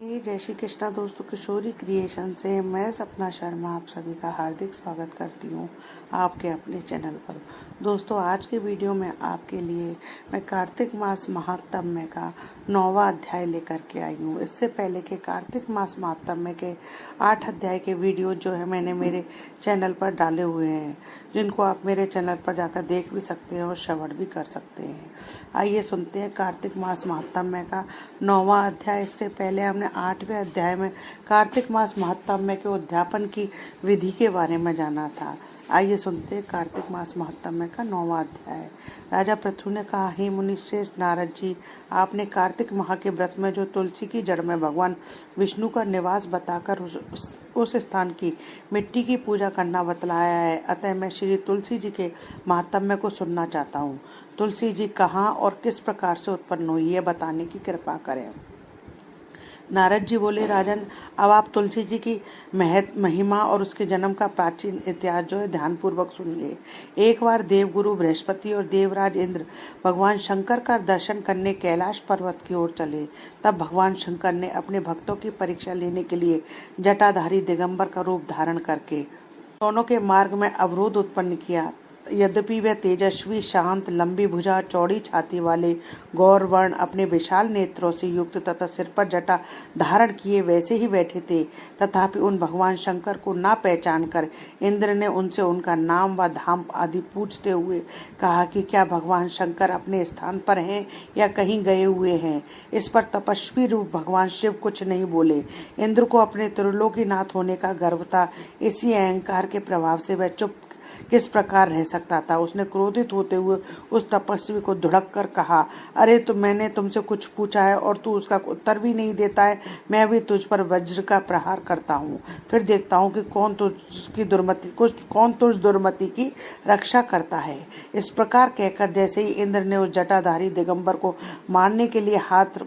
जय श्री कृष्णा दोस्तों, किशोरी क्रिएशन से मैं सपना शर्मा आप सभी का हार्दिक स्वागत करती हूँ आपके अपने चैनल पर। दोस्तों, आज के वीडियो में आपके लिए मैं कार्तिक मास महात्म्य का 9वां अध्याय लेकर के आई हूँ। इससे पहले के कार्तिक मास महात्म्य के 8 अध्याय के वीडियो जो है मैंने मेरे चैनल पर डाले हुए हैं, जिनको आप मेरे चैनल पर जाकर देख भी सकते हैं और श्रवण भी कर सकते हैं। आइए सुनते हैं कार्तिक मास महात्म्य का 9वां अध्याय। इससे पहले हमने 8वें अध्याय में कार्तिक मास महात्म्य के उद्यापन की विधि के बारे में जाना था। आइए सुनते हैं कार्तिक मास महात्म्य का 9वां अध्याय। राजा पृथु ने कहा, हे मुनि श्रेष्ठ नारद जी, आपने कार्तिक माह के व्रत में जो तुलसी की जड़ में भगवान विष्णु का निवास बताकर उस स्थान की मिट्टी की पूजा करना बतलाया है, अतः मैं श्री तुलसी जी के महात्म्य को सुनना चाहता हूँ। तुलसी जी कहाँ और किस प्रकार से उत्पन्न हुई, यह बताने की कृपा करें। नारद जी बोले, राजन, अब आप तुलसी जी की महिमा और उसके जन्म का प्राचीन इतिहास जो है ध्यानपूर्वक सुनिए। एक बार देवगुरु बृहस्पति और देवराज इंद्र भगवान शंकर का दर्शन करने कैलाश पर्वत की ओर चले। तब भगवान शंकर ने अपने भक्तों की परीक्षा लेने के लिए जटाधारी दिगंबर का रूप धारण करके दोनों के मार्ग में अवरोध उत्पन्न किया। यद्यपि वे तेजस्वी, शांत, लंबी भुजा, चौड़ी छाती वाले गौर वर्ण अपने विशाल नेत्रों से युक्त तथा सिर पर जटा धारण किए वैसे ही बैठे थे, तथापि उन भगवान शंकर को ना पहचान कर इंद्र ने उनसे उनका नाम व धाम आदि पूछते हुए कहा कि क्या भगवान शंकर अपने स्थान पर हैं या कहीं गए हुए हैं। इस पर तपस्वी रूप भगवान शिव कुछ नहीं बोले। इंद्र को अपने त्रिलोकीनाथ होने का गर्व था, इसी अहंकार के प्रभाव से वह चुप किस प्रकार रह सकता था। उसने क्रोधित होते हुए उस तपस्वी को धुड़क कर कहा, अरे मैंने तुमसे कुछ पूछा है और तू उसका उत्तर भी नहीं देता है। मैं भी तुझ पर वज्र का प्रहार करता हूँ, फिर देखता हूँ कि कौन तुझ दुर्मति की रक्षा करता है। इस प्रकार कहकर जैसे ही इंद्र ने उस जटाधारी दिगंबर को मारने के लिए हाथ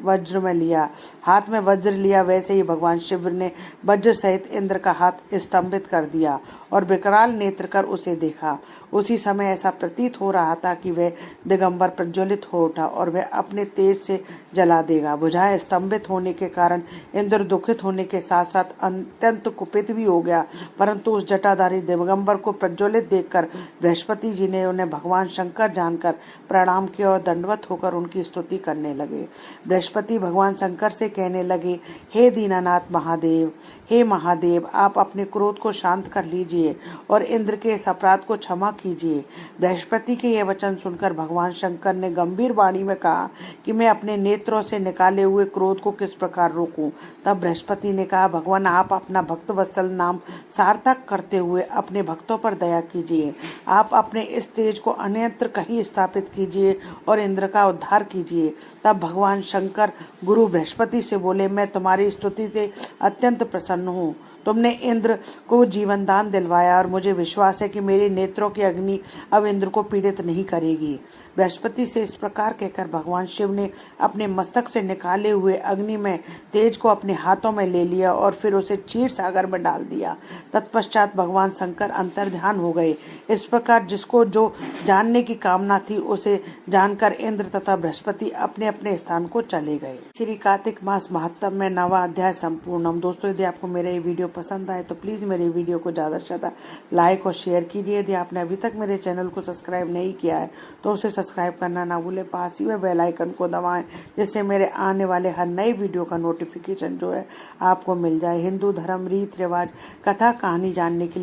में वज्र लिया, वैसे ही भगवान शिव ने वज्र सहित इंद्र का हाथ स्तंभित कर दिया और विकराल नेत्र कर उसे देखा। उसी समय ऐसा प्रतीत हो रहा था कि वह दिगंबर प्रज्वलित हो उठा और वह अपने तेज से जला देगा। भुजाएं स्तंभित होने के कारण इंद्र दुखित होने के साथ साथ अत्यंत कुपित भी हो गया, परंतु उस जटाधारी दिगंबर को प्रज्वलित देखकर बृहस्पति जी ने उन्हें भगवान शंकर जानकर प्रणाम किया और दंडवत होकर उनकी स्तुति करने लगे। बृहस्पति भगवान शंकर से कहने लगे, हे दीनानाथ महादेव, हे महादेव, आप अपने क्रोध को शांत कर लीजिए और इंद्र के इस अपराध को क्षमा कीजिए। बृहस्पति के यह वचन सुनकर भगवान शंकर ने गंभीर वाणी में कहा कि मैं अपने नेत्रों से निकाले हुए क्रोध को किस प्रकार रोकूं। तब बृहस्पति ने कहा, भगवान, आप अपना भक्त वत्सल नाम सार्थक करते हुए अपने भक्तों पर दया कीजिए। आप अपने इस तेज को अन्यत्र कहीं स्थापित कीजिए और इंद्र का उद्धार कीजिए। तब भगवान शंकर गुरु बृहस्पति से बोले, मैं तुम्हारी स्तुति से अत्यंत प्रसन्न हूँ। तुमने इंद्र को जीवन दान दिलवाया और मुझे विश्वास है कि मेरे नेत्रों की अग्नि अब इंद्र को पीड़ित नहीं करेगी। बृहस्पति से इस प्रकार कहकर भगवान शिव ने अपने मस्तक से निकाले हुए अग्नि में तेज को अपने हाथों में ले लिया और फिर उसे क्षीर सागर में डाल दिया। तत्पश्चात भगवान शंकर अंतर्ध्यान हो गए। इस प्रकार जिसको जो जानने की कामना थी उसे जानकर इंद्र तथा बृहस्पति अपने अपने स्थान को चले गए। श्री कार्तिक मास महात्म्य में 9वां अध्याय संपूर्णम। दोस्तों, यदि आपको मेरा ये वीडियो पसंद आए तो प्लीज मेरे वीडियो को ज्यादा से ज्यादा लाइक और शेयर कीजिए। यदि आपने अभी तक मेरे चैनल को सब्सक्राइब नहीं किया है तो उसे सब्सक्राइब करना ना भूलें। पास ही में बेल आइकन को दबाएं, जिससे मेरे आने वाले हर नए वीडियो का नोटिफिकेशन जो है आपको मिल जाए। हिंदू धर्म, रीत रिवाज, कथा कहानी जानने के लिए